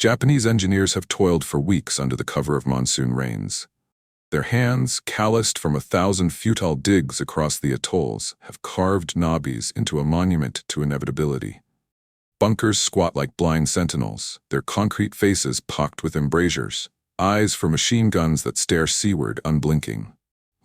Japanese engineers have toiled for weeks under the cover of monsoon rains. Their hands, calloused from 1,000 futile digs across the atolls, have carved Naabis into a monument to inevitability. Bunkers squat like blind sentinels, their concrete faces pocked with embrasures, eyes for machine guns that stare seaward unblinking.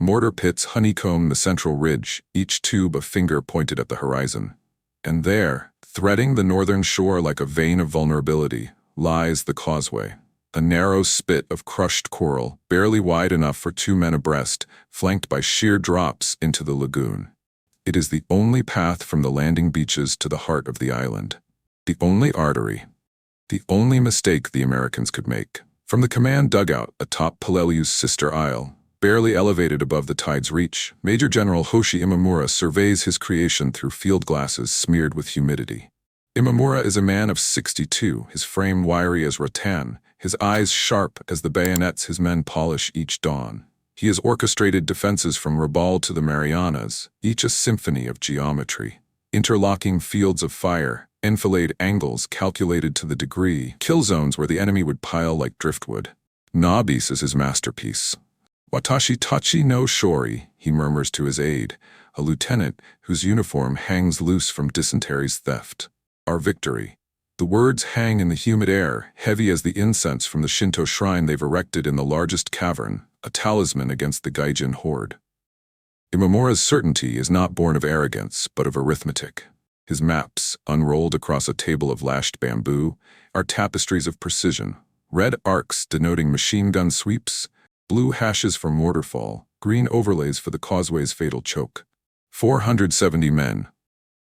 Mortar pits honeycomb the central ridge, each tube a finger pointed at the horizon. And there, threading the northern shore like a vein of vulnerability, lies the causeway, a narrow spit of crushed coral, barely wide enough for 2 men abreast, flanked by sheer drops into the lagoon. It is the only path from the landing beaches to the heart of the island. The only artery. The only mistake the Americans could make. From the command dugout atop Palau's sister isle, barely elevated above the tide's reach, Major General Hoshi Imamura surveys his creation through field glasses smeared with humidity. Imamura is a man of 62, his frame wiry as rattan, his eyes sharp as the bayonets his men polish each dawn. He has orchestrated defenses from Rabaul to the Marianas, each a symphony of geometry. Interlocking fields of fire, enfilade angles calculated to the degree, kill zones where the enemy would pile like driftwood. Naabis is his masterpiece. "Watashi tachi no shori," he murmurs to his aide, a lieutenant whose uniform hangs loose from dysentery's theft. Our victory. The words hang in the humid air, heavy as the incense from the Shinto shrine they've erected in the largest cavern, a talisman against the Gaijin horde. Imamura's certainty is not born of arrogance, but of arithmetic. His maps, unrolled across a table of lashed bamboo, are tapestries of precision, red arcs denoting machine gun sweeps, blue hashes for mortar fall, green overlays for the causeway's fatal choke. 470 men.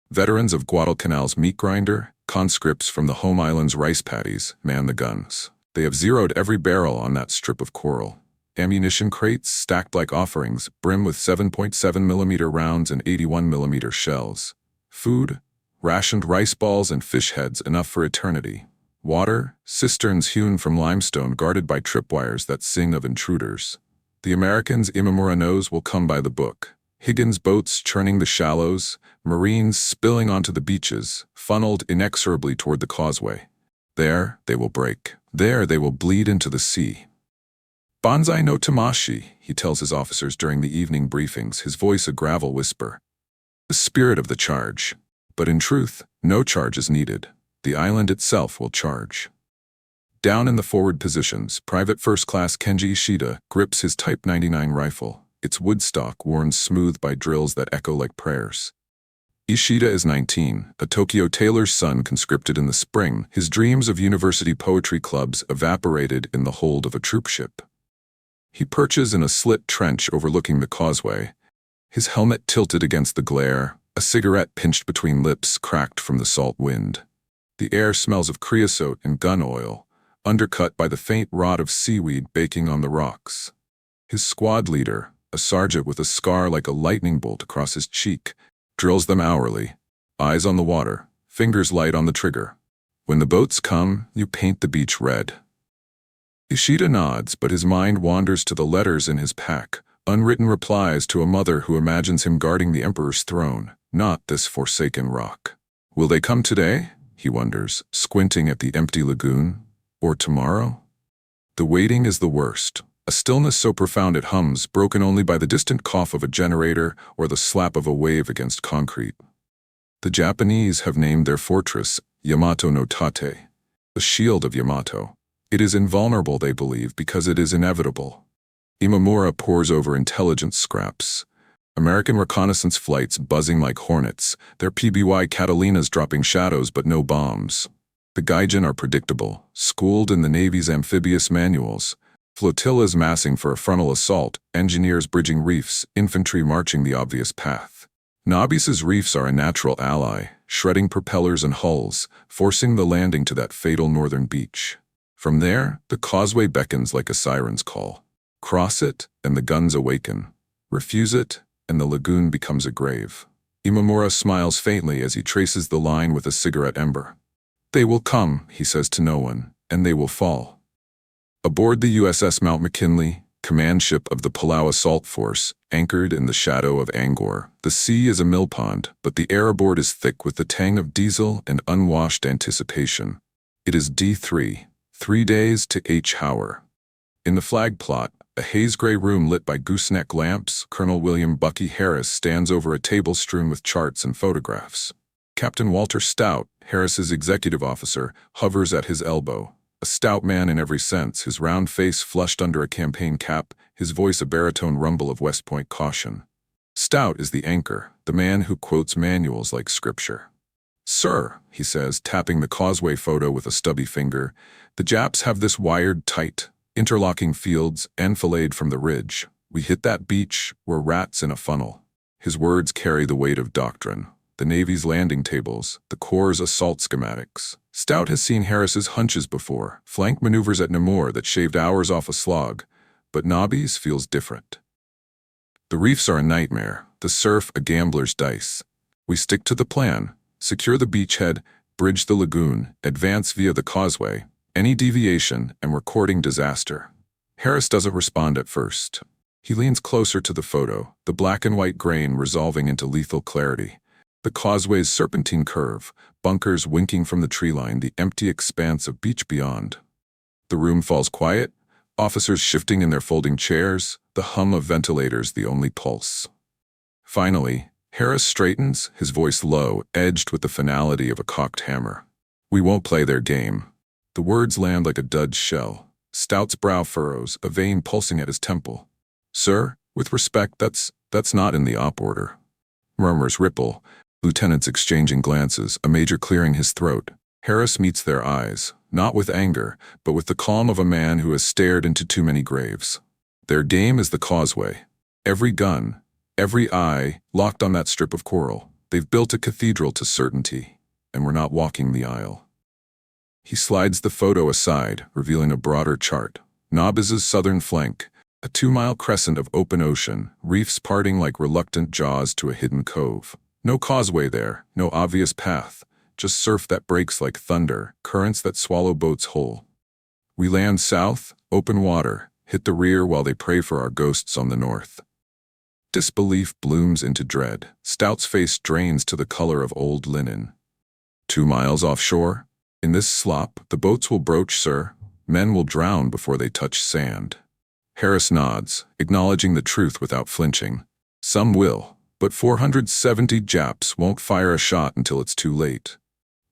Veterans of Guadalcanal's meat grinder, conscripts from the home island's rice paddies, man the guns. They have zeroed every barrel on that strip of coral. Ammunition crates, stacked like offerings, brim with 7.7mm rounds and 81mm shells. Food, rationed rice balls and fish heads enough for eternity. Water, cisterns hewn from limestone guarded by tripwires that sing of intruders. The Americans Imamura knows will come by the book. Higgins boats churning the shallows, Marines spilling onto the beaches, funneled inexorably toward the causeway. There they will break. There they will bleed into the sea. "Banzai no tamashi," he tells his officers during the evening briefings, his voice a gravel whisper. The spirit of the charge. But in truth, no charge is needed. The island itself will charge. Down in the forward positions, Private First Class Kenji Ishida grips his Type 99 rifle, its woodstock worn smooth by drills that echo like prayers. Ishida is 19, a Tokyo tailor's son conscripted in the spring, his dreams of university poetry clubs evaporated in the hold of a troopship. He perches in a slit trench overlooking the causeway, his helmet tilted against the glare, a cigarette pinched between lips cracked from the salt wind. The air smells of creosote and gun oil, undercut by the faint rot of seaweed baking on the rocks. His squad leader, a sergeant with a scar like a lightning bolt across his cheek, drills them hourly, eyes on the water, fingers light on the trigger. When the boats come, you paint the beach red. Ishida nods, but his mind wanders to the letters in his pack, unwritten replies to a mother who imagines him guarding the emperor's throne, not this forsaken rock. Will they come today? He wonders, squinting at the empty lagoon. Or tomorrow? The waiting is the worst. A stillness so profound it hums, broken only by the distant cough of a generator or the slap of a wave against concrete. The Japanese have named their fortress Yamato no Tate, the shield of Yamato. It is invulnerable, they believe, because it is inevitable. Imamura pores over intelligence scraps. American reconnaissance flights buzzing like hornets, their PBY Catalinas dropping shadows but no bombs. The Gaijin are predictable, schooled in the Navy's amphibious manuals, flotillas massing for a frontal assault, engineers bridging reefs, infantry marching the obvious path. Naabis's reefs are a natural ally, shredding propellers and hulls, forcing the landing to that fatal northern beach. From there, the causeway beckons like a siren's call. Cross it, and the guns awaken. Refuse it, and the lagoon becomes a grave. Imamura smiles faintly as he traces the line with a cigarette ember. They will come, he says to no one, and they will fall. Aboard the USS Mount McKinley, command ship of the Palau Assault Force, anchored in the shadow of Angkor, the sea is a millpond, but the air aboard is thick with the tang of diesel and unwashed anticipation. It is D3, 3 days to H. Hour. In the flag plot, a haze-gray room lit by gooseneck lamps, Colonel William Bucky Harris stands over a table strewn with charts and photographs. Captain Walter Stout, Harris's executive officer, hovers at his elbow. A stout man in every sense, his round face flushed under a campaign cap, his voice a baritone rumble of West Point caution. Stout is the anchor, the man who quotes manuals like scripture. "Sir," he says, tapping the causeway photo with a stubby finger, "the Japs have this wired tight, interlocking fields enfiladed from the ridge. We hit that beach, we're rats in a funnel." His words carry the weight of doctrine. The Navy's landing tables, the Corps' assault schematics. Stout has seen Harris's hunches before, flank maneuvers at Namur that shaved hours off a slog, but Naabis feels different. The reefs are a nightmare, the surf a gambler's dice. We stick to the plan, secure the beachhead, bridge the lagoon, advance via the causeway. Any deviation and we're courting disaster. Harris doesn't respond at first. He leans closer to the photo, the black and white grain resolving into lethal clarity. The causeway's serpentine curve, bunkers winking from the tree line, the empty expanse of beach beyond. The room falls quiet, officers shifting in their folding chairs, the hum of ventilators the only pulse. Finally, Harris straightens, his voice low, edged with the finality of a cocked hammer. "We won't play their game." The words land like a dud shell. Stout's brow furrows, a vein pulsing at his temple. "Sir, with respect, that's not in the op order." Murmurs ripple, lieutenants exchanging glances, a major clearing his throat. Harris meets their eyes, not with anger, but with the calm of a man who has stared into too many graves. Their game is the causeway. Every gun, every eye, locked on that strip of coral. They've built a cathedral to certainty, and we're not walking the aisle. He slides the photo aside, revealing a broader chart. Naabis's southern flank, a 2-mile crescent of open ocean, reefs parting like reluctant jaws to a hidden cove. No causeway there, no obvious path, just surf that breaks like thunder, currents that swallow boats whole. We land south, open water, hit the rear while they pray for our ghosts on the north. Disbelief blooms into dread. Stout's face drains to the color of old linen. 2 miles offshore? In this slop, the boats will broach, sir. Men will drown before they touch sand. Harris nods, acknowledging the truth without flinching. Some will, but 470 Japs won't fire a shot until it's too late.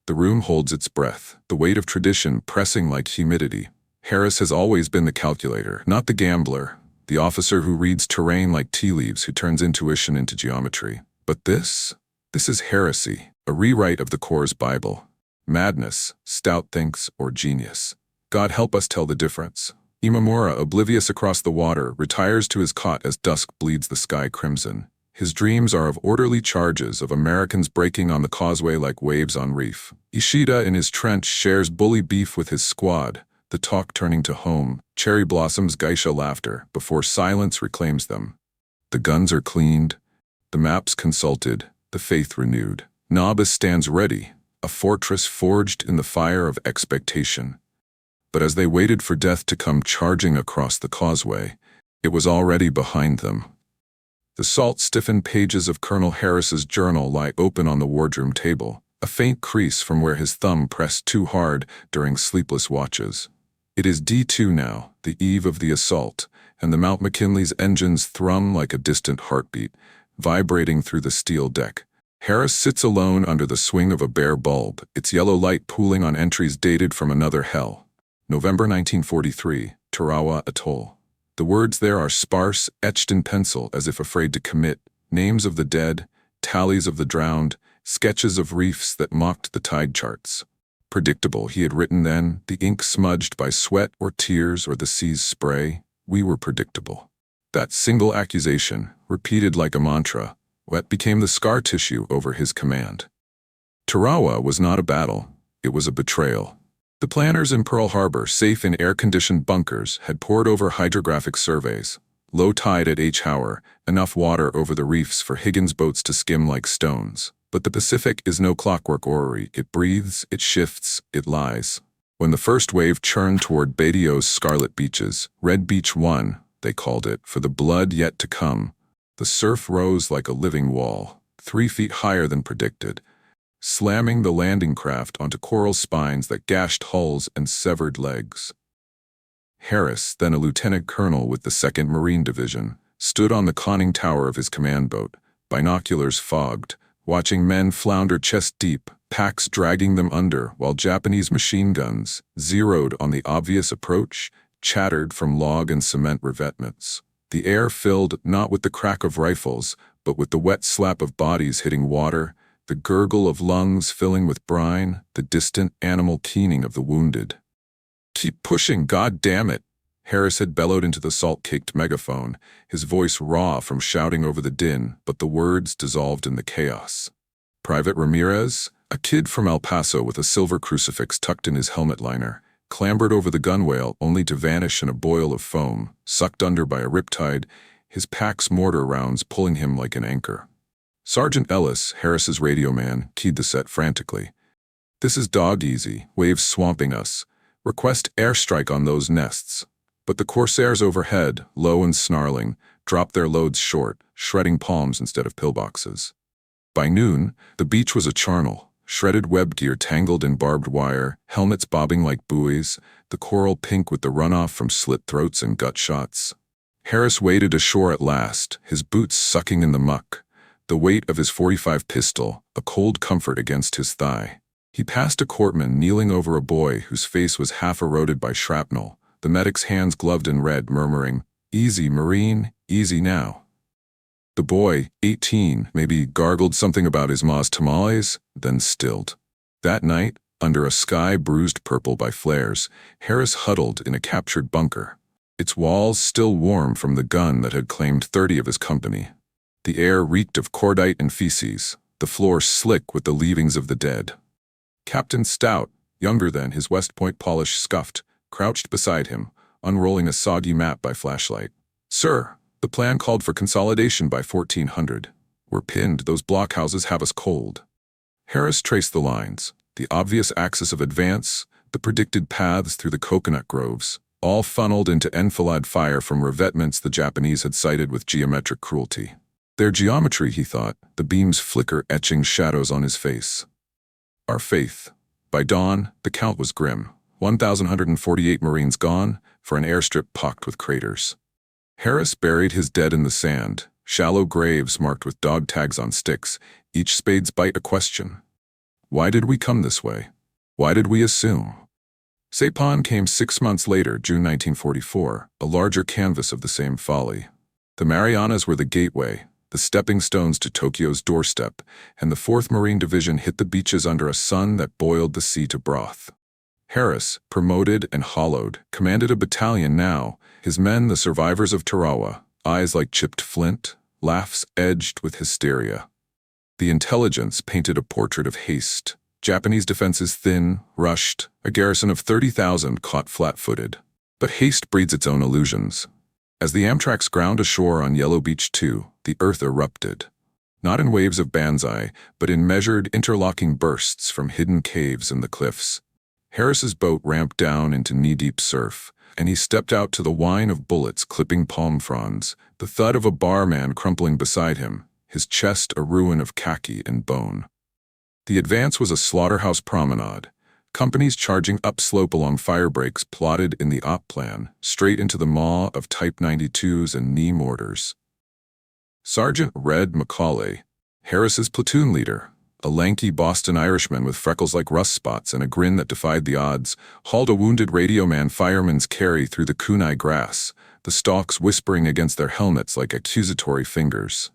The room holds its breath, the weight of tradition pressing like humidity. Harris has always been the calculator, not the gambler, the officer who reads terrain like tea leaves, who turns intuition into geometry. But this is heresy, a rewrite of the Corps' Bible. Madness, Stout thinks, or genius. God help us tell the difference. Imamura, oblivious across the water, retires to his cot as dusk bleeds the sky crimson. His dreams are of orderly charges, of Americans breaking on the causeway like waves on reef. Ishida in his trench shares bully beef with his squad, the talk turning to home, cherry blossoms geisha laughter, before silence reclaims them. The guns are cleaned, the maps consulted, the faith renewed. Naabis stands ready, a fortress forged in the fire of expectation. But as they waited for death to come charging across the causeway, it was already behind them. The salt-stiffened pages of Colonel Harris's journal lie open on the wardroom table, a faint crease from where his thumb pressed too hard during sleepless watches. It is D2 now, the eve of the assault, and the Mount McKinley's engines thrum like a distant heartbeat, vibrating through the steel deck. Harris sits alone under the swing of a bare bulb, its yellow light pooling on entries dated from another hell. November 1943, Tarawa Atoll. The words there are sparse, etched in pencil as if afraid to commit, names of the dead, tallies of the drowned, sketches of reefs that mocked the tide charts. Predictable, he had written then, the ink smudged by sweat or tears or the sea's spray. We were predictable. That single accusation, repeated like a mantra, what became the scar tissue over his command. Tarawa was not a battle, it was a betrayal. The planners in Pearl Harbor, safe in air-conditioned bunkers, had pored over hydrographic surveys. Low tide at H. Hour, enough water over the reefs for Higgins boats to skim like stones. But the Pacific is no clockwork orrery. It breathes, it shifts, it lies. When the first wave churned toward Badio's scarlet beaches, Red Beach 1, they called it, for the blood yet to come, the surf rose like a living wall, 3 feet higher than predicted. slamming the landing craft onto coral spines that gashed hulls and severed legs. Harris, then a lieutenant colonel with the 2nd Marine Division, stood on the conning tower of his command boat, binoculars fogged, watching men flounder chest-deep, packs dragging them under while Japanese machine guns, zeroed on the obvious approach, chattered from log and cement revetments. The air filled not with the crack of rifles, but with the wet slap of bodies hitting water, the gurgle of lungs filling with brine, the distant animal keening of the wounded. "Keep pushing, God damn it!" Harris had bellowed into the salt-caked megaphone, his voice raw from shouting over the din, but the words dissolved in the chaos. Private Ramirez, a kid from El Paso with a silver crucifix tucked in his helmet liner, clambered over the gunwale only to vanish in a boil of foam, sucked under by a riptide, his pack's mortar rounds pulling him like an anchor. Sergeant Ellis, Harris's radio man, keyed the set frantically. "This is dog easy, waves swamping us. Request airstrike on those nests." But the corsairs overhead, low and snarling, dropped their loads short, shredding palms instead of pillboxes. By noon, the beach was a charnel, shredded web gear tangled in barbed wire, helmets bobbing like buoys, the coral pink with the runoff from slit throats and gut shots. Harris waded ashore at last, his boots sucking in the muck, the weight of his .45 pistol, a cold comfort against his thigh. He passed a corpsman kneeling over a boy whose face was half eroded by shrapnel, the medic's hands gloved in red, murmuring, "Easy, Marine, easy now." The boy, 18, maybe gargled something about his ma's tamales, then stilled. That night, under a sky bruised purple by flares, Harris huddled in a captured bunker, its walls still warm from the gun that had claimed 30 of his company. The air reeked of cordite and feces, the floor slick with the leavings of the dead. Captain Stout, younger than his West Point polish scuffed, crouched beside him, unrolling a soggy map by flashlight. "Sir, the plan called for consolidation by 1400. We're pinned, those blockhouses have us cold." Harris traced the lines, the obvious axis of advance, the predicted paths through the coconut groves, all funneled into enfilade fire from revetments the Japanese had sited with geometric cruelty. Their geometry, he thought, the beams flicker etching shadows on his face. Our faith. By dawn, the count was grim. 1,148 Marines gone, for an airstrip pocked with craters. Harris buried his dead in the sand, shallow graves marked with dog tags on sticks, each spade's bite a question. Why did we come this way? Why did we assume? Saipan came 6 months later, June 1944, a larger canvas of the same folly. The Marianas were the gateway, the stepping stones to Tokyo's doorstep, and the 4th Marine Division hit the beaches under a sun that boiled the sea to broth. Harris, promoted and hollowed, commanded a battalion now, his men the survivors of Tarawa, eyes like chipped flint, laughs edged with hysteria. The intelligence painted a portrait of haste. Japanese defenses thin, rushed, a garrison of 30,000 caught flat-footed. But haste breeds its own illusions. As the Amtraks ground ashore on Yellow Beach 2, the earth erupted. Not in waves of banzai, but in measured, interlocking bursts from hidden caves in the cliffs. Harris's boat ramped down into knee-deep surf, and he stepped out to the whine of bullets clipping palm fronds, the thud of a barman crumpling beside him, his chest a ruin of khaki and bone. The advance was a slaughterhouse promenade, companies charging upslope along fire breaks plotted in the op plan, straight into the maw of Type 92s and knee mortars. Sergeant Red Macaulay, Harris's platoon leader, a lanky Boston Irishman with freckles like rust spots and a grin that defied the odds, hauled a wounded radioman fireman's carry through the kunai grass, the stalks whispering against their helmets like accusatory fingers.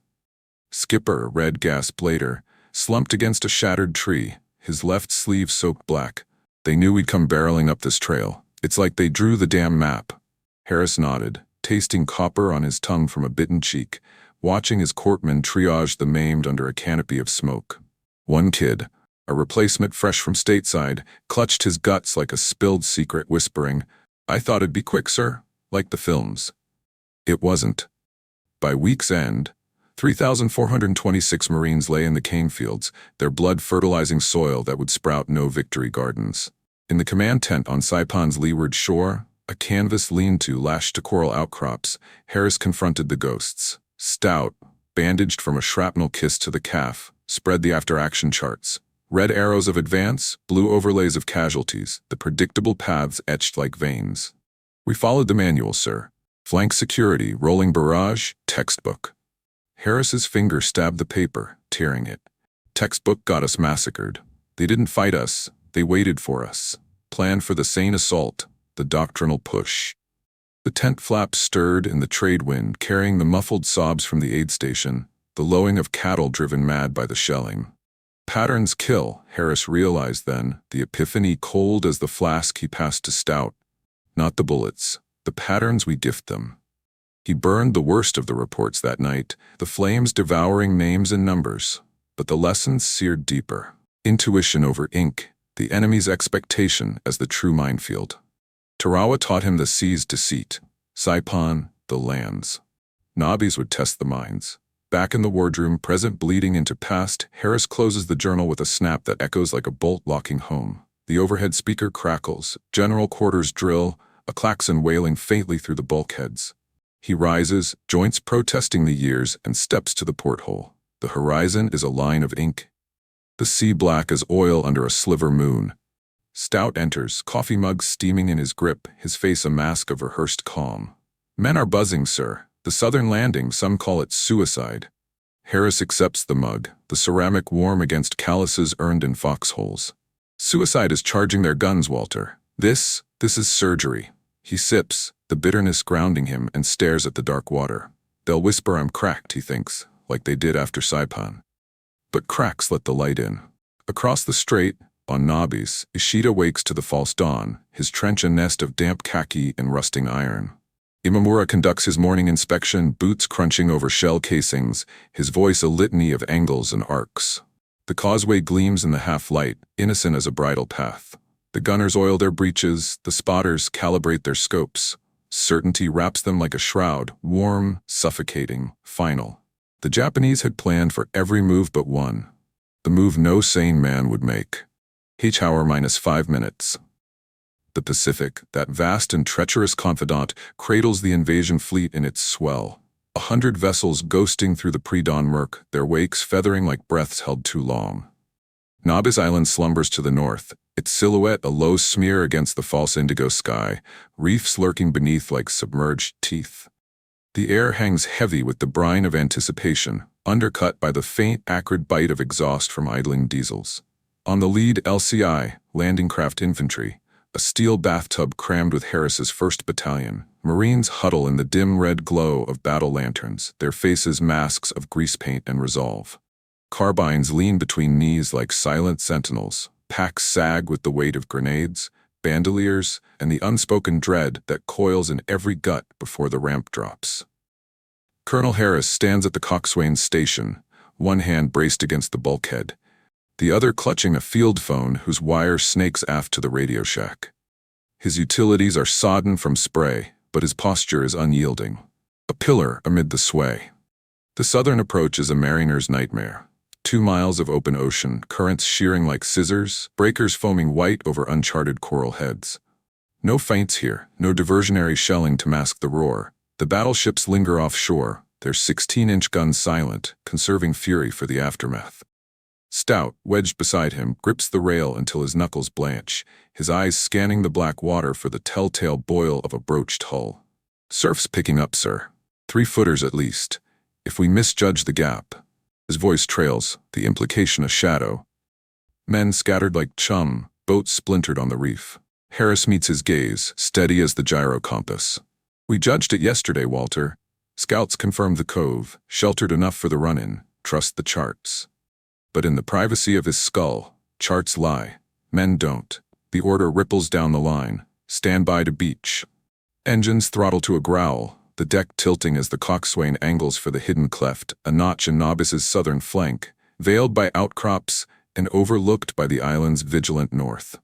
Skipper Red gasped later, slumped against a shattered tree, his left sleeve soaked black. "They knew we'd come barreling up this trail. It's like they drew the damn map." Harris nodded, tasting copper on his tongue from a bitten cheek, watching his corpsmen triage the maimed under a canopy of smoke. One kid, a replacement fresh from stateside, clutched his guts like a spilled secret, whispering, "I thought it'd be quick, sir, like the films." It wasn't. By week's end, 3,426 Marines lay in the cane fields, their blood fertilizing soil that would sprout no victory gardens. In the command tent on Saipan's leeward shore, a canvas lean-to lashed to coral outcrops, Harris confronted the ghosts. Stout, bandaged from a shrapnel kiss to the calf, spread the after-action charts. Red arrows of advance, blue overlays of casualties, the predictable paths etched like veins. We followed the manual, sir. Flank security, rolling barrage, textbook. Harris's finger stabbed the paper, tearing it. Textbook got us massacred. They didn't fight us, they waited for us. Planned for the sane assault, the doctrinal push. The tent flaps stirred in the trade wind, carrying the muffled sobs from the aid station, the lowing of cattle driven mad by the shelling. Patterns kill, Harris realized then, the epiphany cold as the flask he passed to Stout. Not the bullets, the patterns we gift them. He burned the worst of the reports that night, the flames devouring names and numbers, but the lessons seared deeper. Intuition over ink, the enemy's expectation as the true minefield. Tarawa taught him the sea's deceit, Saipan, the lands. Naabis would test the minds. Back in the wardroom, present bleeding into past, Harris closes the journal with a snap that echoes like a bolt locking home. The overhead speaker crackles, general quarters drill, a klaxon wailing faintly through the bulkheads. He rises, joints protesting the years, and steps to the porthole. The horizon is a line of ink. The sea black as oil under a sliver moon. Stout enters, coffee mug steaming in his grip, his face a mask of rehearsed calm. Men are buzzing, sir. The southern landing, some call it suicide. Harris accepts the mug, the ceramic warm against calluses earned in foxholes. Suicide is charging their guns, Walter. This is surgery. He sips, the bitterness grounding him, and stares at the dark water. They'll whisper I'm cracked, he thinks, like they did after Saipan. But cracks let the light in. Across the strait, on Naabis, Ishida wakes to the false dawn, his trench a nest of damp khaki and rusting iron. Imamura conducts his morning inspection, boots crunching over shell casings, his voice a litany of angles and arcs. The causeway gleams in the half-light, innocent as a bridle path. The gunners oil their breeches, the spotters calibrate their scopes. Certainty wraps them like a shroud, warm, suffocating, final. The Japanese had planned for every move but one. The move no sane man would make. H-hour minus 5 minutes. The Pacific, that vast and treacherous confidant, cradles the invasion fleet in its swell. 100 vessels ghosting through the pre-dawn murk, their wakes feathering like breaths held too long. Naabis Island slumbers to the north, its silhouette a low smear against the false indigo sky, reefs lurking beneath like submerged teeth. The air hangs heavy with the brine of anticipation, undercut by the faint, acrid bite of exhaust from idling diesels. On the lead LCI, landing craft infantry, a steel bathtub crammed with Harris's 1st Battalion. Marines huddle in the dim red glow of battle lanterns, their faces masks of grease paint and resolve. Carbines lean between knees like silent sentinels, packs sag with the weight of grenades, bandoliers, and the unspoken dread that coils in every gut before the ramp drops. Colonel Harris stands at the coxswain's station, one hand braced against the bulkhead, the other clutching a field phone whose wire snakes aft to the radio shack. His utilities are sodden from spray, but his posture is unyielding. A pillar amid the sway. The southern approach is a mariner's nightmare. 2 miles of open ocean, currents shearing like scissors, breakers foaming white over uncharted coral heads. No feints here, no diversionary shelling to mask the roar. The battleships linger offshore, their 16-inch guns silent, conserving fury for the aftermath. Stout, wedged beside him, grips the rail until his knuckles blanch, his eyes scanning the black water for the telltale boil of a broached hull. Surf's picking up, sir. 3-footers at least. If we misjudge the gap. His voice trails, the implication a shadow. Men scattered like chum, boats splintered on the reef. Harris meets his gaze, steady as the gyro compass. We judged it yesterday, Walter. Scouts confirmed the cove, sheltered enough for the run-in. Trust the charts. But in the privacy of his skull, charts lie. Men don't. The order ripples down the line. Stand by to beach. Engines throttle to a growl, the deck tilting as the coxswain angles for the hidden cleft, a notch in Naabis's southern flank, veiled by outcrops and overlooked by the island's vigilant north.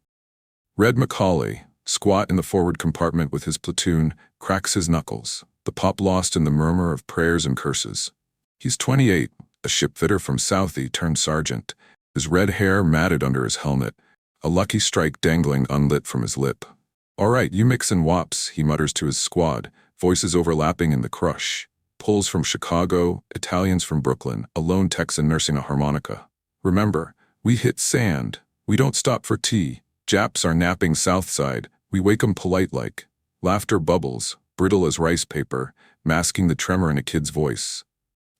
Red Macaulay, squat in the forward compartment with his platoon, cracks his knuckles, the pop lost in the murmur of prayers and curses. He's 28, a shipfitter from Southie turned sergeant, his red hair matted under his helmet, a lucky strike dangling unlit from his lip. All right, you mix and wops, he mutters to his squad, voices overlapping in the crush. Poles from Chicago, Italians from Brooklyn, a lone Texan nursing a harmonica. Remember, We hit sand. We don't stop for tea. Japs are napping south side. We wake 'em polite like. Laughter bubbles, brittle as rice paper, masking the tremor in a kid's voice.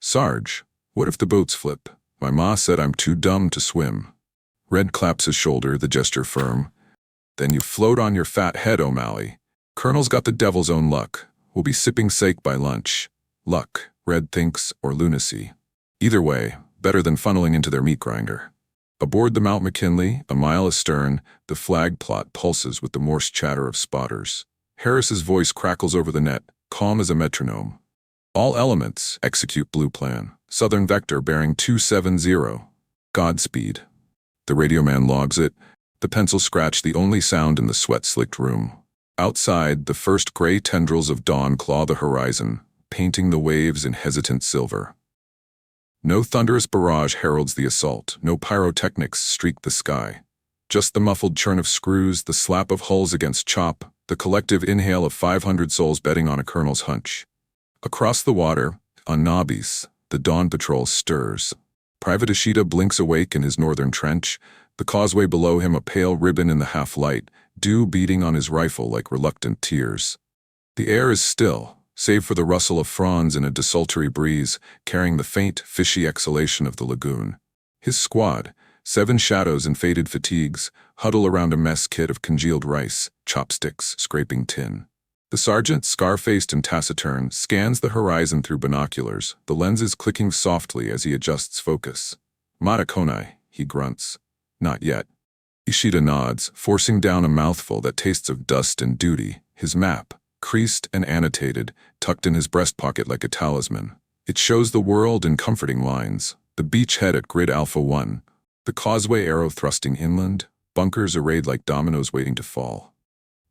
Sarge, what if the boats flip? My ma said I'm too dumb to swim. Red claps his shoulder, the gesture firm. Then you float on your fat head, O'Malley. Colonel's got the devil's own luck. We'll be sipping sake by lunch. Luck, Red thinks, or lunacy. Either way, better than funneling into their meat grinder. Aboard the Mount McKinley, a mile astern, the flag plot pulses with the Morse chatter of spotters. Harris's voice crackles over the net, calm as a metronome. All elements, execute blue plan. Southern vector bearing 270. Godspeed. The radio man logs it. The pencil scratch the only sound in the sweat-slicked room. Outside, the first gray tendrils of dawn claw the horizon, painting the waves in hesitant silver. No thunderous barrage heralds the assault, no pyrotechnics streak the sky. Just the muffled churn of screws, the slap of hulls against chop, the collective inhale of 500 souls betting on a colonel's hunch. Across the water, on Naabis, the dawn patrol stirs. Private Ishida blinks awake in his northern trench, the causeway below him a pale ribbon in the half-light, dew beating on his rifle like reluctant tears. The air is still, save for the rustle of fronds in a desultory breeze, carrying the faint, fishy exhalation of the lagoon. His squad, 7 shadows in faded fatigues, huddle around a mess kit of congealed rice, chopsticks scraping tin. The sergeant, scar-faced and taciturn, scans the horizon through binoculars, the lenses clicking softly as he adjusts focus. "Matakonai," he grunts. "Not yet." Ishida nods, forcing down a mouthful that tastes of dust and duty, his map, creased and annotated, tucked in his breast pocket like a talisman. It shows the world in comforting lines, the beachhead at Grid Alpha 1, the causeway arrow thrusting inland, bunkers arrayed like dominoes waiting to fall.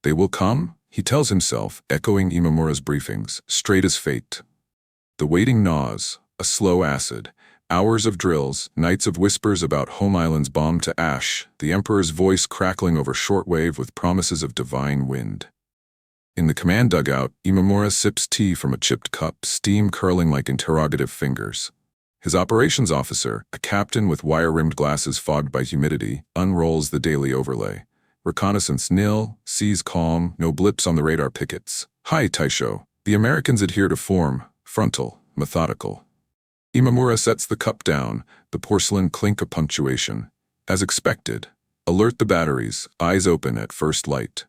They will come, he tells himself, echoing Imamura's briefings, straight as fate. The waiting gnaws, a slow acid, hours of drills, nights of whispers about home islands bombed to ash, the Emperor's voice crackling over shortwave with promises of divine wind. In the command dugout, Imamura sips tea from a chipped cup, steam curling like interrogative fingers. His operations officer, a captain with wire-rimmed glasses fogged by humidity, unrolls the daily overlay. Reconnaissance nil, seas calm, no blips on the radar pickets. Hi, Taisho. The Americans adhere to form, frontal, methodical. Imamura sets the cup down, the porcelain clink of punctuation. As expected, alert the batteries, eyes open at first light.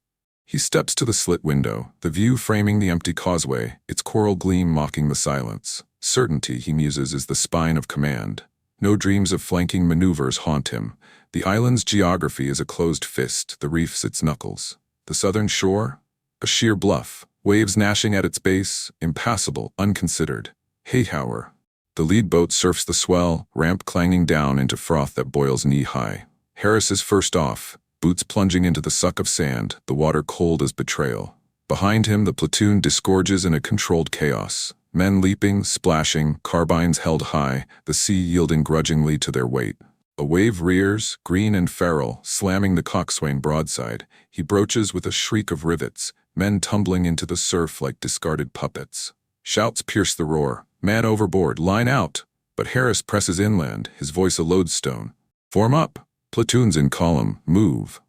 He steps to the slit window, the view framing the empty causeway, its coral gleam mocking the silence. Certainty, he muses, is the spine of command. No dreams of flanking maneuvers haunt him. The island's geography is a closed fist, the reefs its knuckles. The southern shore? A sheer bluff, waves gnashing at its base, impassable, unconsidered. Hayhower. The lead boat surfs the swell, ramp clanging down into froth that boils knee-high. Harris is first off, boots plunging into the suck of sand, the water cold as betrayal. Behind him, the platoon disgorges in a controlled chaos. Men leaping, splashing, carbines held high, the sea yielding grudgingly to their weight. A wave rears, green and feral, slamming the coxswain broadside. He broaches with a shriek of rivets, men tumbling into the surf like discarded puppets. Shouts pierce the roar. "Man overboard, line out!" But Harris presses inland, his voice a lodestone. "Form up! Platoons in column, move!"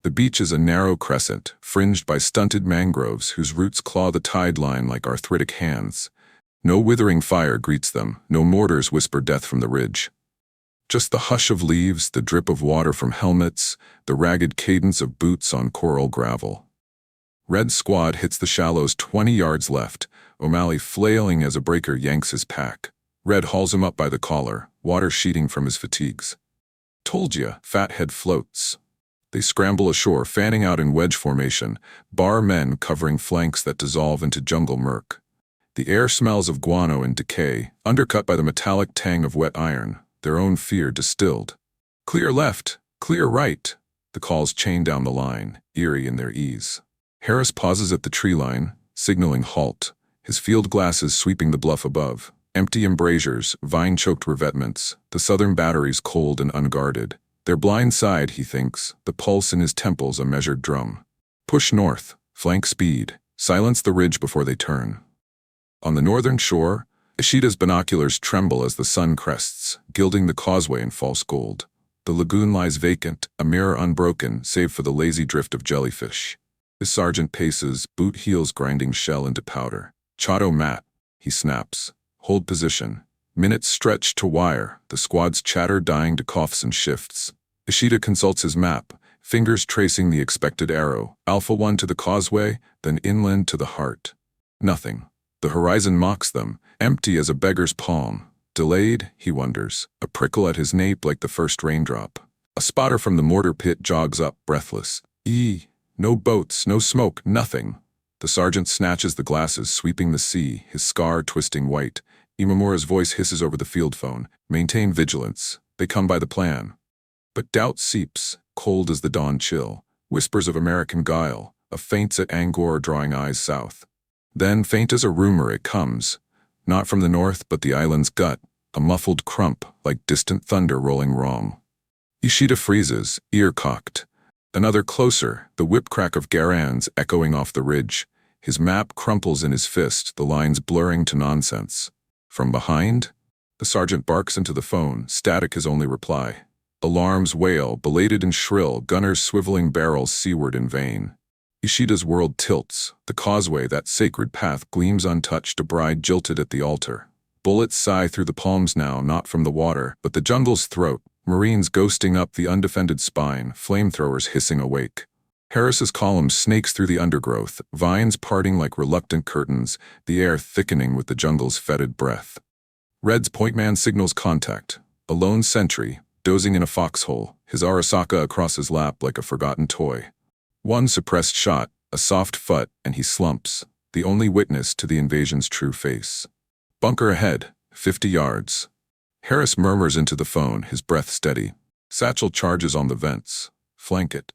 The beach is a narrow crescent, fringed by stunted mangroves whose roots claw the tide line like arthritic hands. No withering fire greets them, no mortars whisper death from the ridge. Just the hush of leaves, the drip of water from helmets, the ragged cadence of boots on coral gravel. Red's squad hits the shallows 20 yards left, O'Malley flailing as a breaker yanks his pack. Red hauls him up by the collar, water sheeting from his fatigues. "Told ya," Fathead floats. They scramble ashore, fanning out in wedge formation, bar men covering flanks that dissolve into jungle murk. The air smells of guano and decay, undercut by the metallic tang of wet iron, their own fear distilled. "Clear left, clear right," the calls chain down the line, eerie in their ease. Harris pauses at the tree line, signaling halt, his field glasses sweeping the bluff above. Empty embrasures, vine-choked revetments, the southern batteries cold and unguarded. Their blind side, he thinks, the pulse in his temples a measured drum. Push north, flank speed, silence the ridge before they turn. On the northern shore, Ishida's binoculars tremble as the sun crests, gilding the causeway in false gold. The lagoon lies vacant, a mirror unbroken, save for the lazy drift of jellyfish. The sergeant paces, boot heels grinding shell into powder. "Chato Matt," he snaps. "Hold position." Minutes stretch to wire, the squad's chatter dying to coughs and shifts. Ishida consults his map, fingers tracing the expected arrow. Alpha 1 to the causeway, then inland to the heart. Nothing. The horizon mocks them, empty as a beggar's palm. Delayed, he wonders, a prickle at his nape like the first raindrop. A spotter from the mortar pit jogs up, breathless. No boats, no smoke, nothing. The sergeant snatches the glasses, sweeping the sea, his scar twisting white. Imamura's voice hisses over the field phone. "Maintain vigilance. They come by the plan." But doubt seeps, cold as the dawn chill. Whispers of American guile, of feints at Angkor drawing eyes south. Then, faint as a rumor, it comes. Not from the north, but the island's gut, a muffled crump, like distant thunder rolling wrong. Ishida freezes, ear cocked. Another closer, the whip crack of Garan's echoing off the ridge. His map crumples in his fist, the lines blurring to nonsense. From behind? The sergeant barks into the phone, static his only reply. Alarms wail, belated and shrill, gunners swiveling barrels seaward in vain. Ishida's world tilts. The causeway, that sacred path, gleams untouched, a bride jilted at the altar. Bullets sigh through the palms now, not from the water, but the jungle's throat. Marines ghosting up the undefended spine, flamethrowers hissing awake. Harris's column snakes through the undergrowth, vines parting like reluctant curtains, the air thickening with the jungle's fetid breath. Red's pointman signals contact. A lone sentry, dozing in a foxhole, his Arasaka across his lap like a forgotten toy. One suppressed shot, a soft phut, and he slumps, the only witness to the invasion's true face. Bunker ahead, 50 yards. Harris murmurs into the phone, his breath steady. Satchel charges on the vents. Flank it.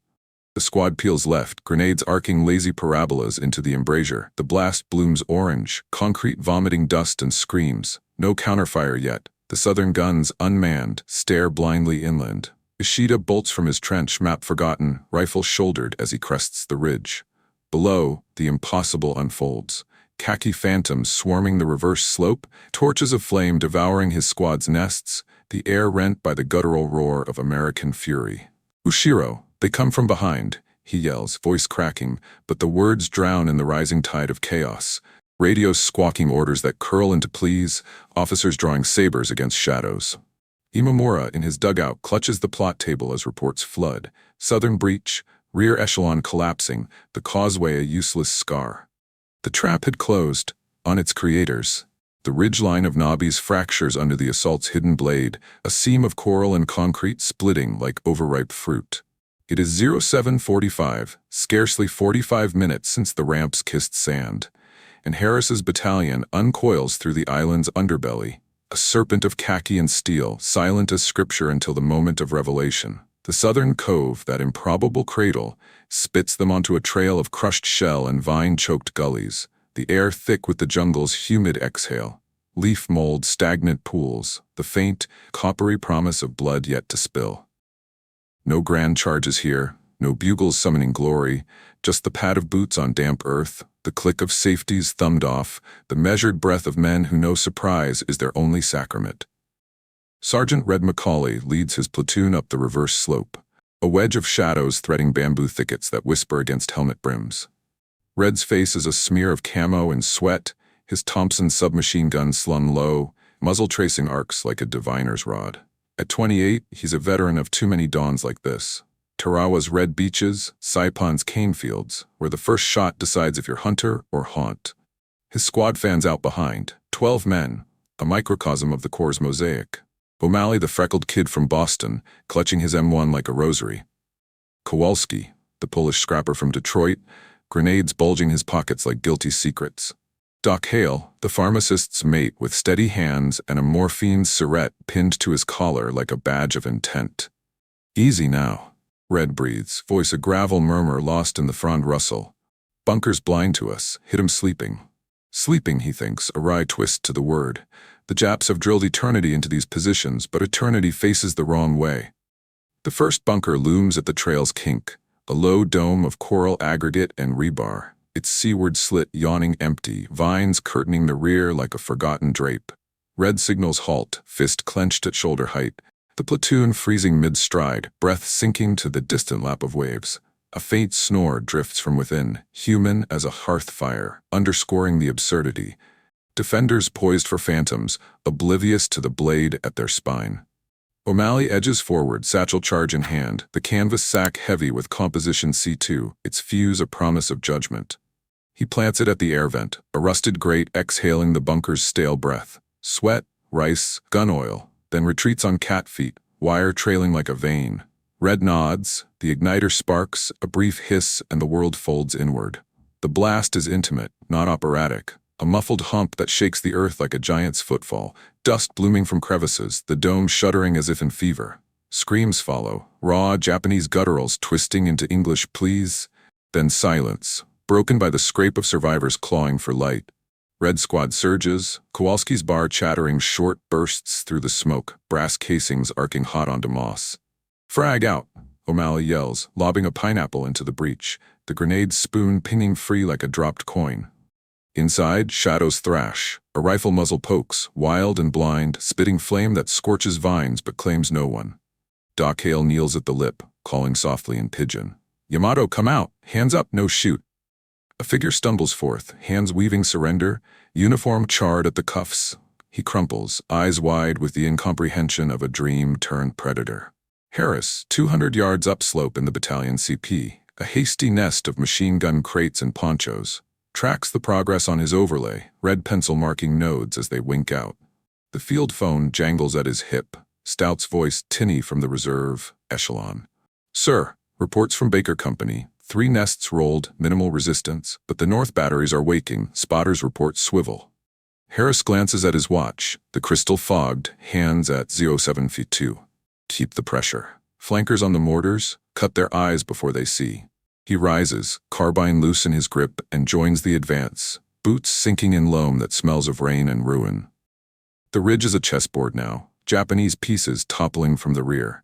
The squad peels left, grenades arcing lazy parabolas into the embrasure. The blast blooms orange, concrete vomiting dust and screams. No counterfire yet. The southern guns, unmanned, stare blindly inland. Ishida bolts from his trench, map forgotten, rifle shouldered as he crests the ridge. Below, the impossible unfolds. Khaki phantoms swarming the reverse slope, torches of flame devouring his squad's nests, the air rent by the guttural roar of American fury. "Ushiro, they come from behind," he yells, voice cracking, but the words drown in the rising tide of chaos. Radios squawking orders that curl into pleas, officers drawing sabers against shadows. Imamura, in his dugout, clutches the plot table as reports flood. Southern breach, rear echelon collapsing, the causeway a useless scar. The trap had closed, on its creators. The ridgeline of Naabis fractures under the assault's hidden blade, a seam of coral and concrete splitting like overripe fruit. It is 07:45, scarcely 45 minutes since the ramps kissed sand, and Harris's battalion uncoils through the island's underbelly, a serpent of khaki and steel, silent as scripture until the moment of revelation. The southern cove, that improbable cradle, spits them onto a trail of crushed shell and vine-choked gullies, the air thick with the jungle's humid exhale. Leaf mold, stagnant pools, the faint, coppery promise of blood yet to spill. No grand charges here, no bugles summoning glory, just the pad of boots on damp earth, the click of safeties thumbed off, the measured breath of men who know surprise is their only sacrament. Sergeant Red Macaulay leads his platoon up the reverse slope, a wedge of shadows threading bamboo thickets that whisper against helmet brims. Red's face is a smear of camo and sweat, his Thompson submachine gun slung low, muzzle tracing arcs like a diviner's rod. At 28, he's a veteran of too many dawns like this. Tarawa's red beaches, Saipan's cane fields, where the first shot decides if you're hunter or haunt. His squad fans out behind, 12 men, a microcosm of the Corps' mosaic. O'Malley, the freckled kid from Boston, clutching his M1 like a rosary. Kowalski, the Polish scrapper from Detroit, grenades bulging his pockets like guilty secrets. Doc Hale, the pharmacist's mate with steady hands and a morphine syringe pinned to his collar like a badge of intent. "Easy now," Red breathes, voice a gravel murmur lost in the frond rustle. "Bunker's blind to us, hit him sleeping." Sleeping, he thinks, a wry twist to the word. The Japs have drilled eternity into these positions, but eternity faces the wrong way. The first bunker looms at the trail's kink, a low dome of coral aggregate and rebar, its seaward slit yawning empty, vines curtaining the rear like a forgotten drape. Red signals halt, fist clenched at shoulder height. The platoon freezing mid-stride, breath sinking to the distant lap of waves. A faint snore drifts from within, human as a hearth fire, underscoring the absurdity. Defenders poised for phantoms, oblivious to the blade at their spine. O'Malley edges forward, satchel charge in hand, the canvas sack heavy with composition C2, its fuse a promise of judgment. He plants it at the air vent, a rusted grate exhaling the bunker's stale breath. Sweat, rice, gun oil, then retreats on cat feet, wire trailing like a vein. Red nods, the igniter sparks, a brief hiss, and the world folds inward. The blast is intimate, not operatic. A muffled hump that shakes the earth like a giant's footfall, dust blooming from crevices, the dome shuddering as if in fever. Screams follow, raw Japanese gutturals twisting into English pleas. Then silence, broken by the scrape of survivors clawing for light. Red Squad surges, Kowalski's bar chattering short bursts through the smoke, brass casings arcing hot onto moss. "Frag out," O'Malley yells, lobbing a pineapple into the breach, the grenade spoon pinging free like a dropped coin. Inside, shadows thrash. A rifle muzzle pokes, wild and blind, spitting flame that scorches vines but claims no one. Doc Hale kneels at the lip, calling softly in pidgin. "Yamato, come out! Hands up, no shoot!" A figure stumbles forth, hands weaving surrender, uniform charred at the cuffs. He crumples, eyes wide with the incomprehension of a dream-turned-predator. Harris, 200 yards upslope in the battalion CP, a hasty nest of machine gun crates and ponchos, tracks the progress on his overlay, red pencil marking nodes as they wink out. The field phone jangles at his hip, Stout's voice tinny from the reserve echelon. "Sir, reports from Baker Company. 3 nests rolled, minimal resistance, but the north batteries are waking, spotters report swivel." Harris glances at his watch, the crystal fogged, hands at 0752. Keep the pressure. Flankers on the mortars, cut their eyes before they see. He rises, carbine loose in his grip, and joins the advance, boots sinking in loam that smells of rain and ruin. The ridge is a chessboard now, Japanese pieces toppling from the rear.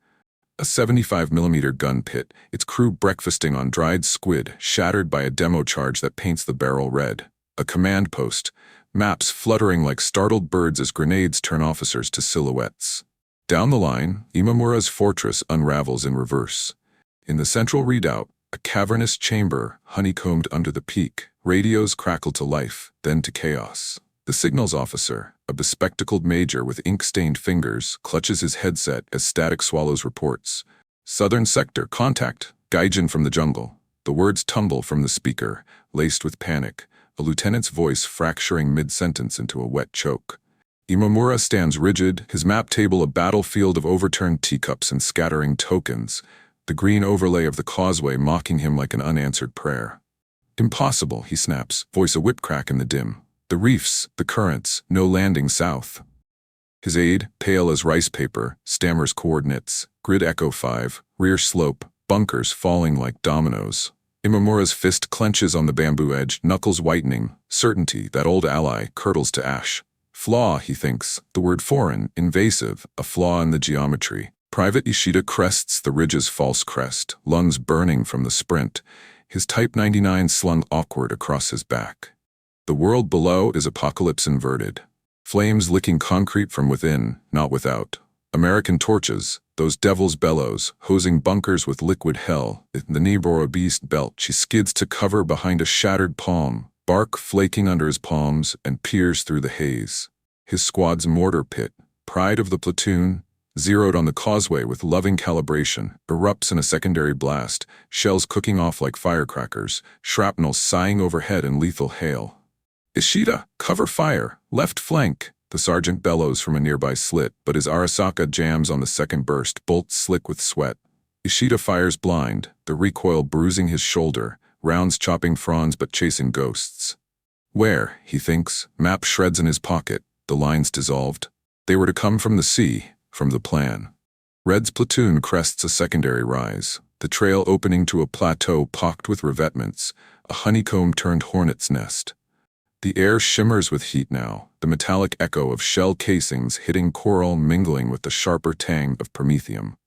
A 75mm gun pit, its crew breakfasting on dried squid, shattered by a demo charge that paints the barrel red. A command post, maps fluttering like startled birds as grenades turn officers to silhouettes. Down the line, Imamura's fortress unravels in reverse. In the central redoubt, a cavernous chamber honeycombed under the peak, radios crackle to life, then to chaos. The signals officer, a bespectacled major with ink-stained fingers, clutches his headset as static swallows reports. "Southern sector, contact, Gaijin from the jungle." The words tumble from the speaker, laced with panic, a lieutenant's voice fracturing mid-sentence into a wet choke. Imamura stands rigid, his map table a battlefield of overturned teacups and scattering tokens, the green overlay of the causeway mocking him like an unanswered prayer. "Impossible," he snaps, voice a whip crack in the dim. "The reefs, the currents, no landing south." His aide, pale as rice paper, stammers coordinates, grid echo 5, rear slope, bunkers falling like dominoes. Imamura's fist clenches on the bamboo edge, knuckles whitening, certainty, that old ally, curdles to ash. Flaw, he thinks, the word foreign, invasive, a flaw in the geometry. Private Ishida crests the ridge's false crest, lungs burning from the sprint, his Type 99 slung awkward across his back. The world below is apocalypse inverted. Flames licking concrete from within, not without. American torches, those devil's bellows, hosing bunkers with liquid hell. In the Nibora beast belt, she skids to cover behind a shattered palm, bark flaking under his palms and peers through the haze. His squad's mortar pit, pride of the platoon, zeroed on the causeway with loving calibration, erupts in a secondary blast, shells cooking off like firecrackers, shrapnel sighing overhead in lethal hail. "Ishida, cover fire, left flank," the sergeant bellows from a nearby slit, but his Arasaka jams on the second burst, bolts slick with sweat. Ishida fires blind, the recoil bruising his shoulder, rounds chopping fronds but chasing ghosts. Where, he thinks, map shreds in his pocket, the lines dissolved. They were to come from the sea, from the plan. Red's platoon crests a secondary rise, the trail opening to a plateau pocked with revetments, a honeycomb-turned hornet's nest. The air shimmers with heat now, the metallic echo of shell casings hitting coral mingling with the sharper tang of promethium.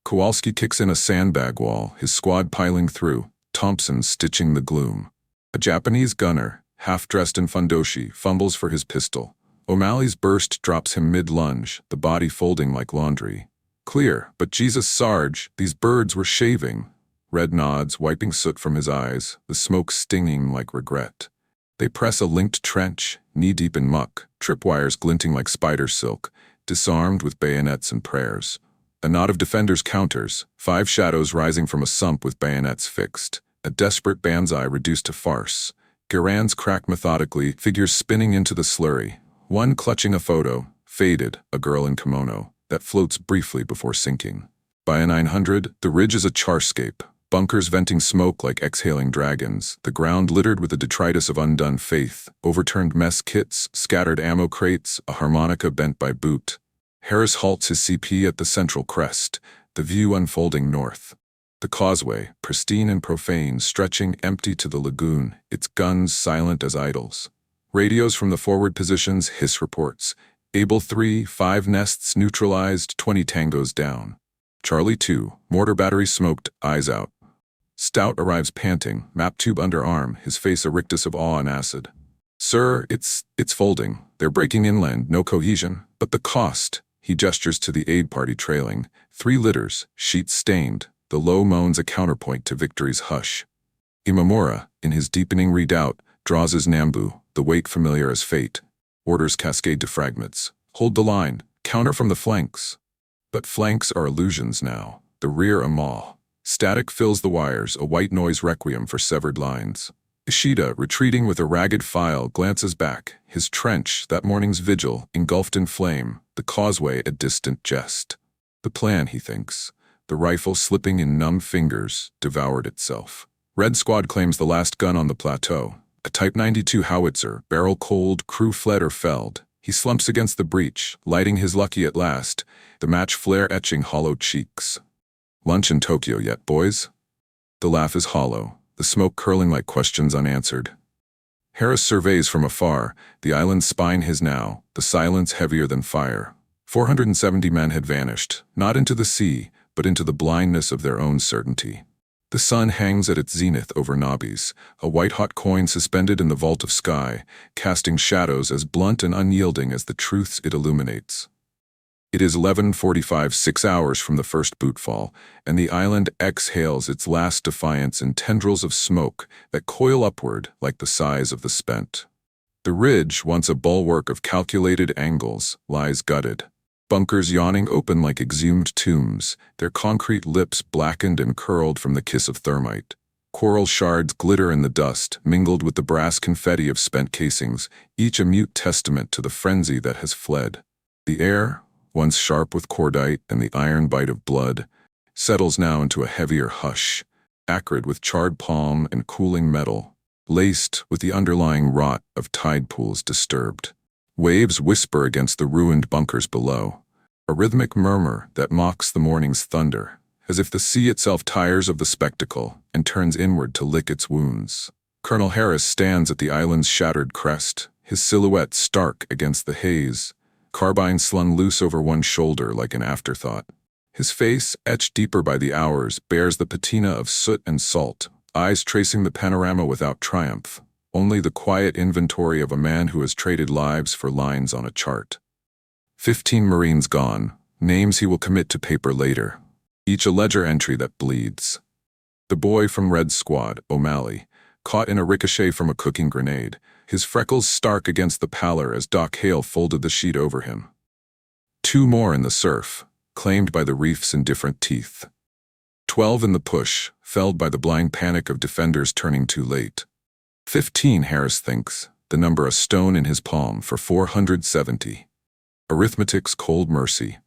Kowalski kicks in a sandbag wall, his squad piling through, Thompson stitching the gloom. A Japanese gunner, half-dressed in fundoshi, fumbles for his pistol. O'Malley's burst drops him mid-lunge, the body folding like laundry. Clear, but Jesus, Sarge, these birds were shaving. Red nods, wiping soot from his eyes, the smoke stinging like regret. They press a linked trench, knee-deep in muck, tripwires glinting like spider silk, disarmed with bayonets and prayers. A knot of defenders counters, 5 shadows rising from a sump with bayonets fixed, a desperate banzai reduced to farce. Garans crack methodically, figures spinning into the slurry, one clutching a photo, faded, a girl in kimono, that floats briefly before sinking. By a 900, the ridge is a charscape, bunkers venting smoke like exhaling dragons, the ground littered with the detritus of undone faith, overturned mess kits, scattered ammo crates, a harmonica bent by boot. Harris halts his CP at the central crest, the view unfolding north. The causeway, pristine and profane, stretching empty to the lagoon, its guns silent as idols. Radios from the forward positions hiss reports. Able 3, 5 nests neutralized, 20 tangos down. Charlie 2, mortar battery smoked, eyes out. Stout arrives panting, map tube under arm, his face a rictus of awe and acid. Sir, it's folding. They're breaking inland, no cohesion. But the cost. He gestures to the aid party trailing. 3 litters, sheets stained. The low moans a counterpoint to victory's hush. Imamura, in his deepening redoubt, draws his nambu, the weight familiar as fate. Orders cascade to fragments. Hold the line, counter from the flanks. But flanks are illusions now, the rear a maw. Static fills the wires, a white noise requiem for severed lines. Ishida, retreating with a ragged file, glances back, his trench, that morning's vigil, engulfed in flame, the causeway a distant jest. The plan, he thinks, the rifle slipping in numb fingers, devoured itself. Red Squad claims the last gun on the plateau, a Type 92 howitzer, barrel cold, crew fled or felled. He slumps against the breach, lighting his lucky at last, the match flare etching hollow cheeks. Lunch in Tokyo yet, boys? The laugh is hollow, the smoke curling like questions unanswered. Harris surveys from afar, the island's spine his now, the silence heavier than fire. 470 men had vanished, not into the sea, but into the blindness of their own certainty. The sun hangs at its zenith over Naabis, a white-hot coin suspended in the vault of sky, casting shadows as blunt and unyielding as the truths it illuminates. It is 11:45, 6 hours from the first bootfall, and the island exhales its last defiance in tendrils of smoke that coil upward like the sighs of the spent. The ridge, once a bulwark of calculated angles, lies gutted. Bunkers yawning open like exhumed tombs, their concrete lips blackened and curled from the kiss of thermite. Coral shards glitter in the dust, mingled with the brass confetti of spent casings, each a mute testament to the frenzy that has fled. The air, once sharp with cordite and the iron bite of blood, settles now into a heavier hush, acrid with charred palm and cooling metal, laced with the underlying rot of tide pools disturbed. Waves whisper against the ruined bunkers below, a rhythmic murmur that mocks the morning's thunder, as if the sea itself tires of the spectacle and turns inward to lick its wounds. Colonel Harris stands at the island's shattered crest, his silhouette stark against the haze, carbine slung loose over one shoulder like an afterthought. His face, etched deeper by the hours, bears the patina of soot and salt, eyes tracing the panorama without triumph. Only the quiet inventory of a man who has traded lives for lines on a chart. 15 Marines gone, names he will commit to paper later, each a ledger entry that bleeds. The boy from Red Squad, O'Malley, caught in a ricochet from a cooking grenade, his freckles stark against the pallor as Doc Hale folded the sheet over him. 2 more in the surf, claimed by the reef's indifferent teeth. 12 in the push, felled by the blind panic of defenders turning too late. 15, Harris thinks, the number a stone in his palm for 470. Arithmetic's cold mercy.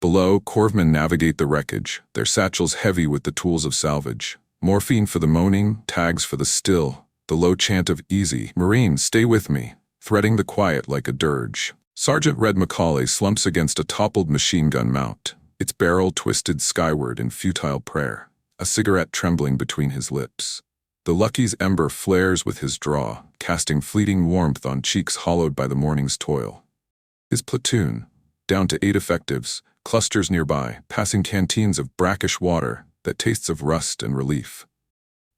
Below, corpsmen navigate the wreckage, their satchels heavy with the tools of salvage. Morphine for the moaning, tags for the still, the low chant of easy, Marines, stay with me, threading the quiet like a dirge. Sergeant Red Macaulay slumps against a toppled machine gun mount, its barrel twisted skyward in futile prayer, a cigarette trembling between his lips. The Lucky's ember flares with his draw, casting fleeting warmth on cheeks hollowed by the morning's toil. His platoon, down to 8 effectives, clusters nearby, passing canteens of brackish water that tastes of rust and relief.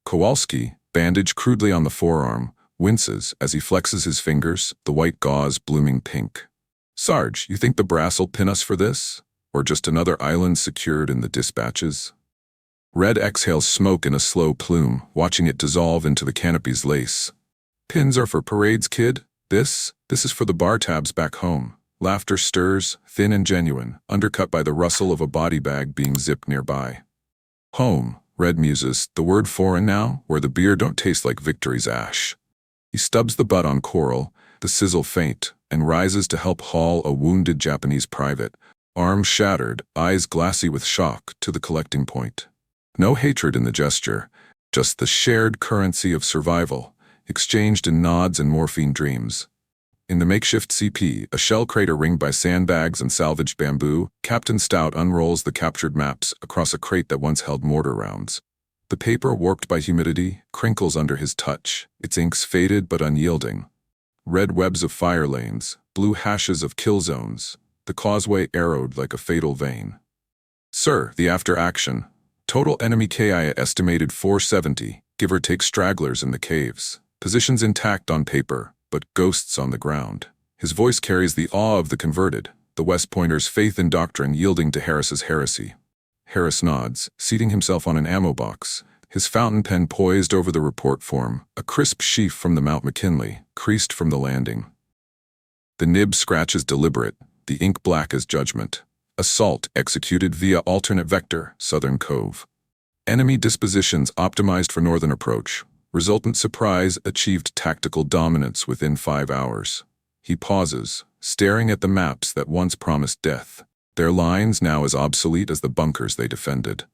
Kowalski, bandaged crudely on the forearm, winces as he flexes his fingers, the white gauze blooming pink. Sarge, you think the brass'll pin us for this? Or just another island secured in the dispatches? Red exhales smoke in a slow plume, watching it dissolve into the canopy's lace. Pins are for parades, kid. This is for the bar tabs back home. Laughter stirs, thin and genuine, undercut by the rustle of a body bag being zipped nearby. Home, Red muses, the word foreign now, where the beer don't taste like victory's ash. He stubs the butt on coral, the sizzle faint, and rises to help haul a wounded Japanese private, arms shattered, eyes glassy with shock, to the collecting point. No hatred in the gesture, just the shared currency of survival, exchanged in nods and morphine dreams. In the makeshift CP, a shell crater ringed by sandbags and salvaged bamboo, Captain Stout unrolls the captured maps across a crate that once held mortar rounds. The paper, warped by humidity, crinkles under his touch, its inks faded but unyielding. Red webs of fire lanes, blue hashes of kill zones, the causeway arrowed like a fatal vein. Sir, the after action. Total enemy KIA estimated 470, give or take stragglers in the caves. Positions intact on paper, but ghosts on the ground. His voice carries the awe of the converted, the West Pointer's faith in doctrine yielding to Harris's heresy. Harris nods, seating himself on an ammo box, his fountain pen poised over the report form, a crisp sheaf from the Mount McKinley, creased from the landing. The nib scratches deliberate, the ink black as judgment. Assault executed via alternate vector, Southern Cove. Enemy dispositions optimized for northern approach. Resultant surprise achieved tactical dominance within 5 hours. He pauses, staring at the maps that once promised death, their lines now as obsolete as the bunkers they defended.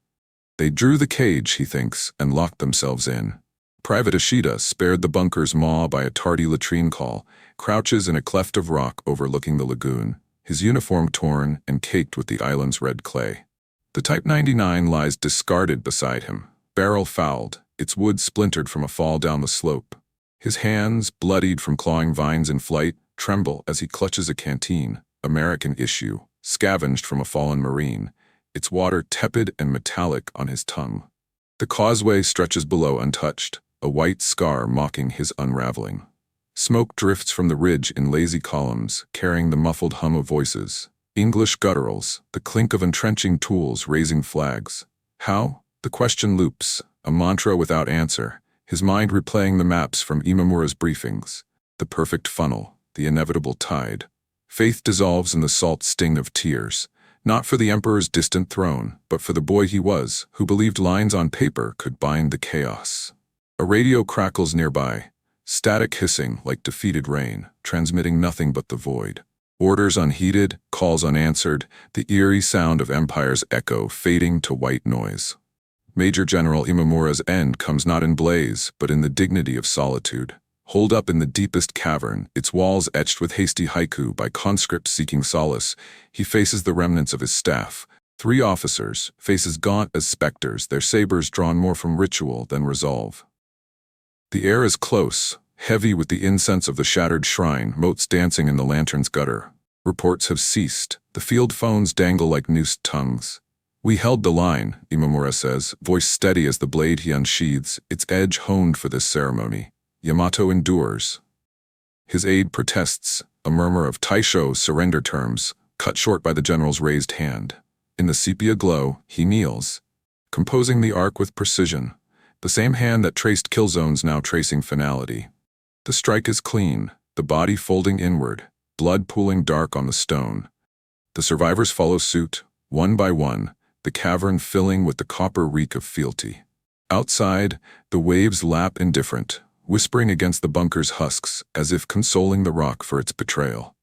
They drew the cage, he thinks, and locked themselves in. Private Ishida, spared the bunker's maw by a tardy latrine call, crouches in a cleft of rock overlooking the lagoon, his uniform torn and caked with the island's red clay. The Type 99 lies discarded beside him, barrel fouled, its wood splintered from a fall down the slope. His hands, bloodied from clawing vines in flight, tremble as he clutches a canteen, American issue, scavenged from a fallen Marine, its water tepid and metallic on his tongue. The causeway stretches below untouched, a white scar mocking his unraveling. Smoke drifts from the ridge in lazy columns, carrying the muffled hum of voices. English gutturals, the clink of entrenching tools raising flags. How? The question loops, a mantra without answer, his mind replaying the maps from Imamura's briefings. The perfect funnel, the inevitable tide. Faith dissolves in the salt sting of tears, not for the emperor's distant throne, but for the boy he was, who believed lines on paper could bind the chaos. A radio crackles nearby, static hissing like defeated rain, transmitting nothing but the void. Orders unheeded, calls unanswered, the eerie sound of Empire's echo fading to white noise. Major General Imamura's end comes not in blaze, but in the dignity of solitude. Holed up in the deepest cavern, its walls etched with hasty haiku by conscripts seeking solace, he faces the remnants of his staff. 3 officers, faces gaunt as specters, their sabers drawn more from ritual than resolve. The air is close, heavy with the incense of the shattered shrine, motes dancing in the lantern's gutter. Reports have ceased, the field phones dangle like noosed tongues. We held the line, Imamura says, voice steady as the blade he unsheathes, its edge honed for this ceremony. Yamato endures. His aide protests, a murmur of Taisho surrender terms, cut short by the general's raised hand. In the sepia glow, he kneels, composing the arc with precision, the same hand that traced kill zones now tracing finality. The strike is clean, the body folding inward, blood pooling dark on the stone. The survivors follow suit, one by one, the cavern filling with the copper reek of fealty. Outside, the waves lap indifferent, whispering against the bunker's husks as if consoling the rock for its betrayal.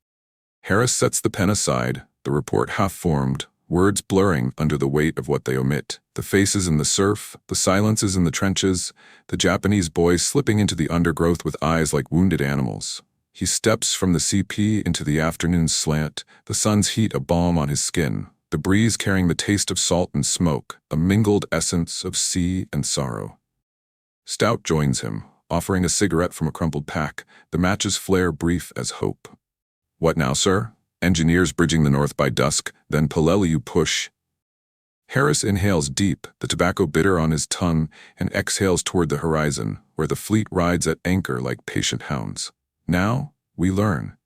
Harris sets the pen aside, the report half-formed, words blurring under the weight of what they omit. The faces in the surf, the silences in the trenches, the Japanese boy slipping into the undergrowth with eyes like wounded animals. He steps from the CP into the afternoon's slant, the sun's heat a balm on his skin, the breeze carrying the taste of salt and smoke, a mingled essence of sea and sorrow. Stout joins him, offering a cigarette from a crumpled pack, the matches flare brief as hope. What now, sir? Engineers bridging the north by dusk, then Palelu you push. Harris inhales deep, the tobacco bitter on his tongue, and exhales toward the horizon, where the fleet rides at anchor like patient hounds. Now, we learn.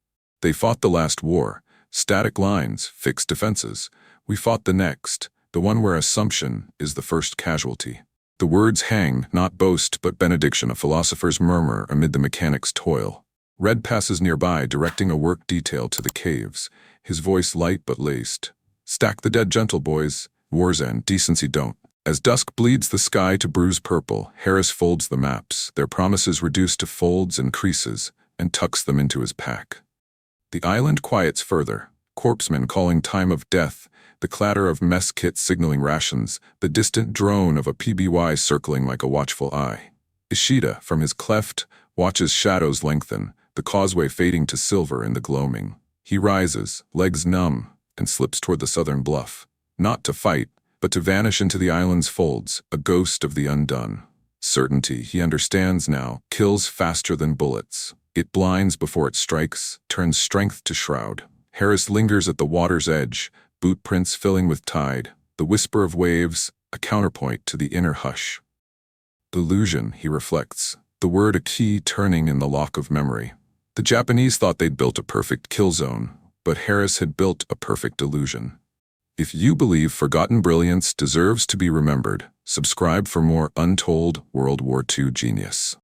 They fought the last war, static lines, fixed defenses, We fought the next, the one where assumption is the first casualty. The words hang, not boast, but benediction, a philosopher's murmur amid the mechanic's toil. Red passes nearby, directing a work detail to the caves, his voice light but laced. Stack the dead, gentle boys. War's end, decency don't. As dusk bleeds the sky to bruise purple, Harris folds the maps, their promises reduced to folds and creases, and tucks them into his pack. The island quiets further, corpsemen calling time of death, the clatter of mess kits signaling rations, the distant drone of a PBY circling like a watchful eye. Ishida, from his cleft, watches shadows lengthen, the causeway fading to silver in the gloaming. He rises, legs numb, and slips toward the southern bluff, not to fight, but to vanish into the island's folds, a ghost of the undone. Certainty, he understands now, kills faster than bullets. It blinds before it strikes, turns strength to shroud. Harris lingers at the water's edge, boot prints filling with tide, the whisper of waves, a counterpoint to the inner hush. Illusion, he reflects, the word a key turning in the lock of memory. The Japanese thought they'd built a perfect kill zone, but Harris had built a perfect illusion. If you believe forgotten brilliance deserves to be remembered, subscribe for more untold World War II genius.